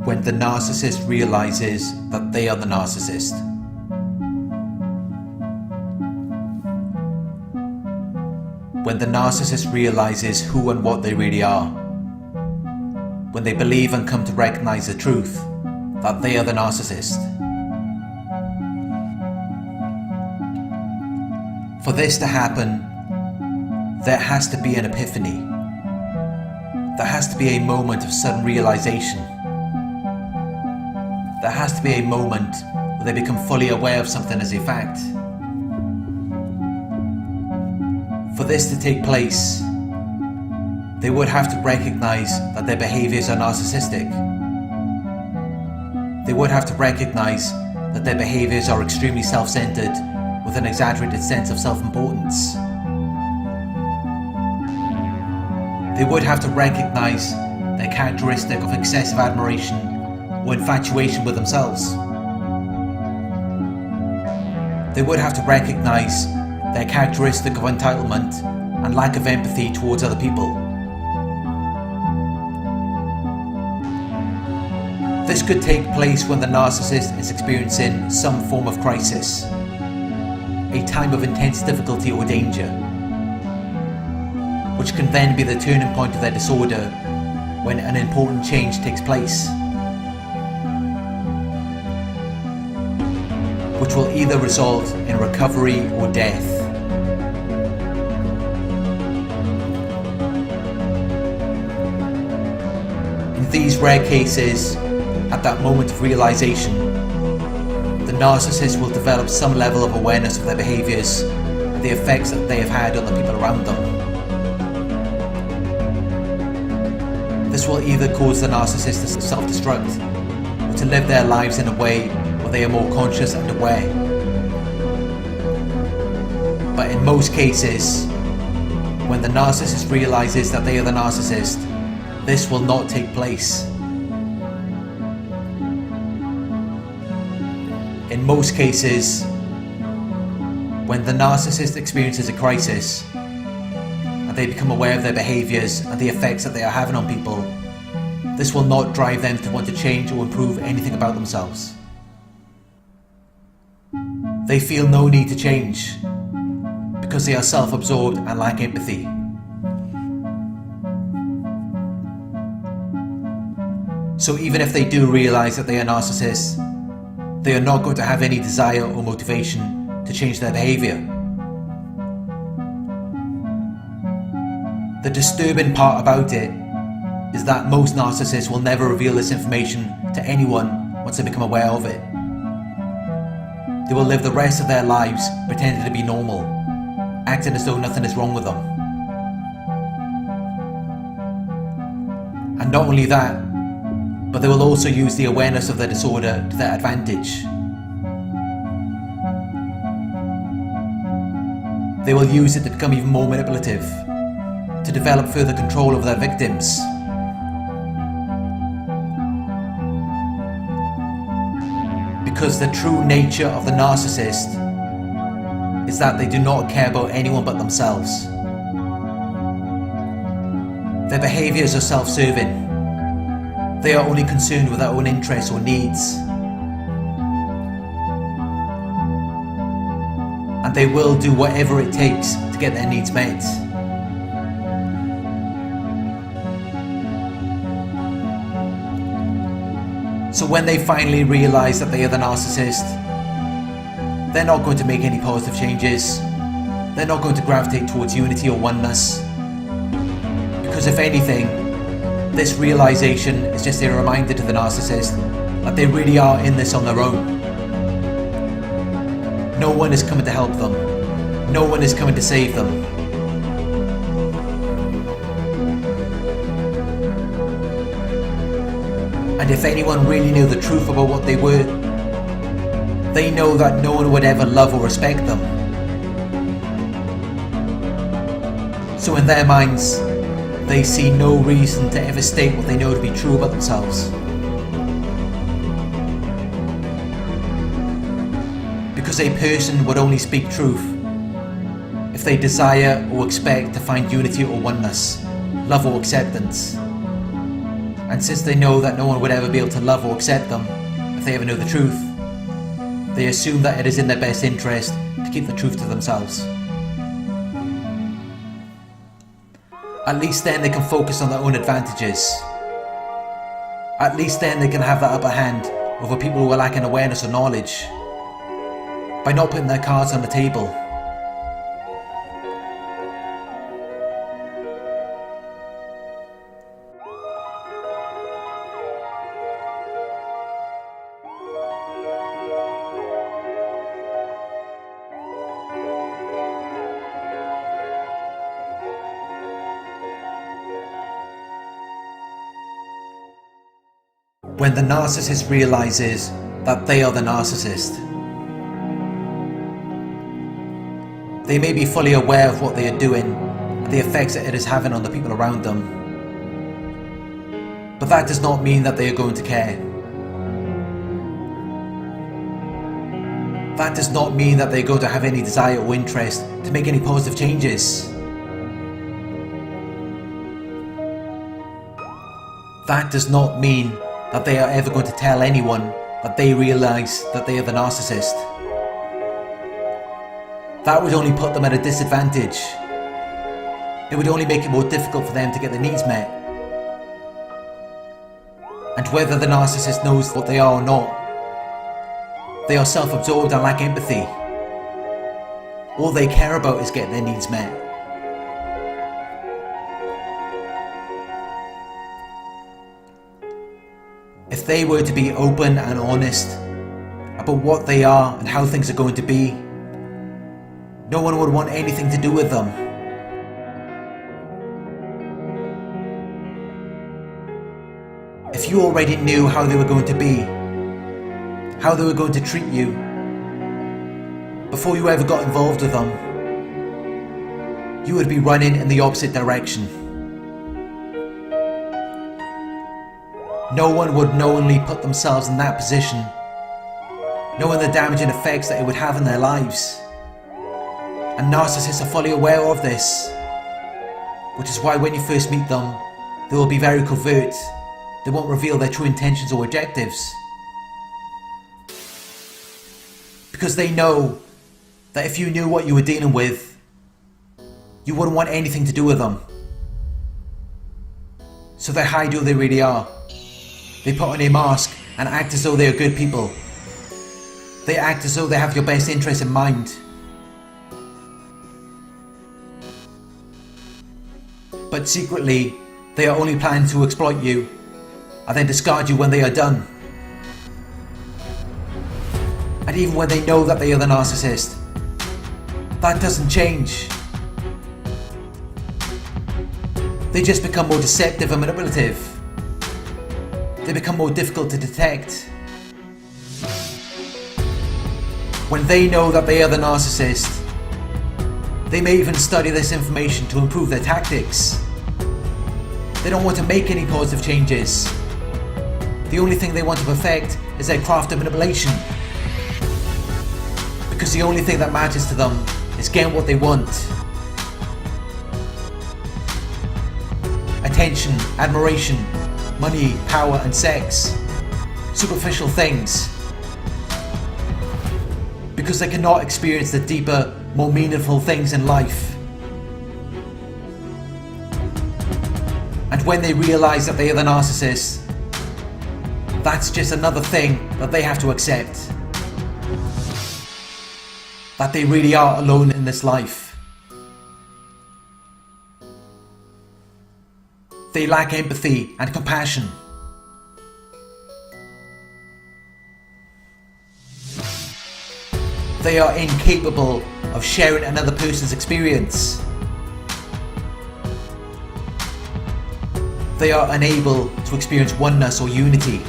when the narcissist realizes that they are the narcissist. When the narcissist realizes who and what they really are. When they believe and come to recognize the truth that they are the narcissist. For this to happen, there has to be an epiphany. There has to be a moment of sudden realization. There has to be a moment where they become fully aware of something as a fact. For this to take place, they would have to recognize that their behaviors are narcissistic. They would have to recognize that their behaviors are extremely self-centered with an exaggerated sense of self-importance. They would have to recognize their characteristic of excessive admiration or infatuation with themselves. They would have to recognize their characteristic of entitlement and lack of empathy towards other people. This could take place when the narcissist is experiencing some form of crisis, a time of intense difficulty or danger, which can then be the turning point of their disorder when an important change takes place, which will either result in recovery or death. In these rare cases, at that moment of realization, the narcissist will develop some level of awareness of their behaviors and the effects that they have had on the people around them. This will either cause the narcissist to self-destruct or to live their lives in a way where they are more conscious and aware. But in most cases, when the narcissist realizes that they are the narcissist, this will not take place. In most cases, when the narcissist experiences a crisis and they become aware of their behaviors and the effects that they are having on people, this will not drive them to want to change or improve anything about themselves. They feel no need to change because they are self-absorbed and lack empathy. So even if they do realize that they are narcissists, they are not going to have any desire or motivation to change their behavior. The disturbing part about it is that most narcissists will never reveal this information to anyone once they become aware of it. They will live the rest of their lives pretending to be normal, acting as though nothing is wrong with them. And not only that, but they will also use the awareness of their disorder to their advantage. They will use it to become even more manipulative, to develop further control over their victims. Because the true nature of the narcissist is that they do not care about anyone but themselves. Their behaviors are self-serving. They are only concerned with their own interests or needs. And they will do whatever it takes to get their needs met. So when they finally realize that they are the narcissist, they're not going to make any positive changes. They're not going to gravitate towards unity or oneness. Because if anything, this realization is just a reminder to the narcissist that they really are in this on their own. No one is coming to help them. No one is coming to save them. And if anyone really knew the truth about what they were, they know that no one would ever love or respect them. So in their minds, they see no reason to ever state what they know to be true about themselves. Because a person would only speak truth if they desire or expect to find unity or oneness, love or acceptance. And since they know that no one would ever be able to love or accept them if they ever know the truth, they assume that it is in their best interest to keep the truth to themselves. At least then they can focus on their own advantages. At least then they can have that upper hand over people who are lacking awareness or knowledge, by not putting their cards on the table. When the narcissist realizes that they are the narcissist, they may be fully aware of what they are doing and the effects that it is having on the people around them. But that does not mean that they are going to care. That does not mean that they are going to have any desire or interest to make any positive changes. That does not mean that they are ever going to tell anyone that they realize that they are the narcissist. That would only put them at a disadvantage. It would only make it more difficult for them to get their needs met. And whether the narcissist knows what they are or not, they are self-absorbed and lack empathy. All they care about is getting their needs met. If they were to be open and honest about what they are and how things are going to be, no one would want anything to do with them. If you already knew how they were going to be, how they were going to treat you, before you ever got involved with them, you would be running in the opposite direction. No one would knowingly put themselves in that position, knowing the damaging effects that it would have in their lives. And narcissists are fully aware of this, which is why when you first meet them, they will be very covert. They won't reveal their true intentions or objectives. Because they know that if you knew what you were dealing with, you wouldn't want anything to do with them. So they hide who they really are. They put on a mask and act as though they are good people. They act as though they have your best interest in mind. But secretly, they are only planning to exploit you and then discard you when they are done. And even when they know that they are the narcissist, that doesn't change. They just become more deceptive and manipulative. They become more difficult to detect. When they know that they are the narcissist, they may even study this information to improve their tactics. They don't want to make any positive changes. The only thing they want to perfect is their craft of manipulation. Because the only thing that matters to them is getting what they want. Attention, admiration, money, power and sex. Superficial things. Because they cannot experience the deeper, more meaningful things in life. And when they realize that they are the narcissist, that's just another thing that they have to accept. That they really are alone in this life. They lack empathy and compassion. They are incapable of sharing another person's experience. They are unable to experience oneness or unity.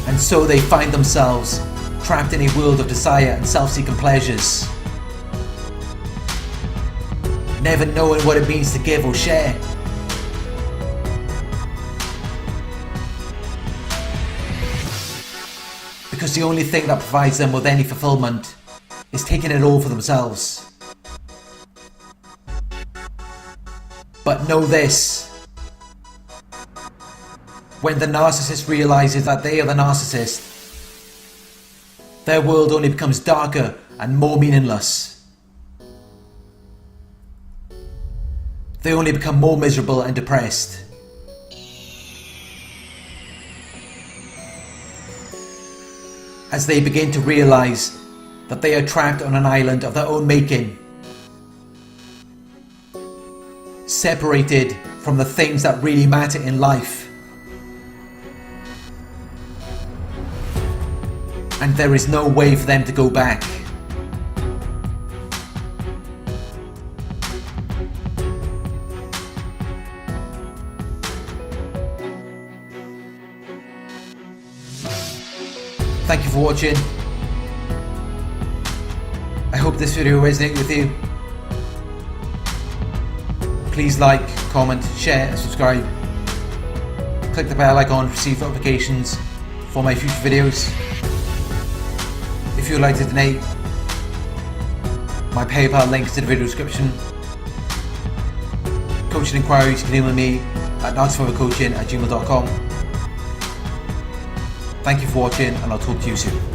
And so they find themselves trapped in a world of desire and self-seeking pleasures, never knowing what it means to give or share. Because the only thing that provides them with any fulfillment is taking it all for themselves. But know this. When the narcissist realizes that they are the narcissist, their world only becomes darker and more meaningless. They only become more miserable and depressed. As they begin to realize that they are trapped on an island of their own making, separated from the things that really matter in life. And there is no way for them to go back. Thank you for watching. I hope this video resonated with you. Please like, comment, share and subscribe. Click the bell icon to receive notifications for my future videos. If you would like to donate, my PayPal link is in the video description. Coaching inquiries, you can email me at narcissistic@gmail.com. Thank you for watching, and I'll talk to you soon.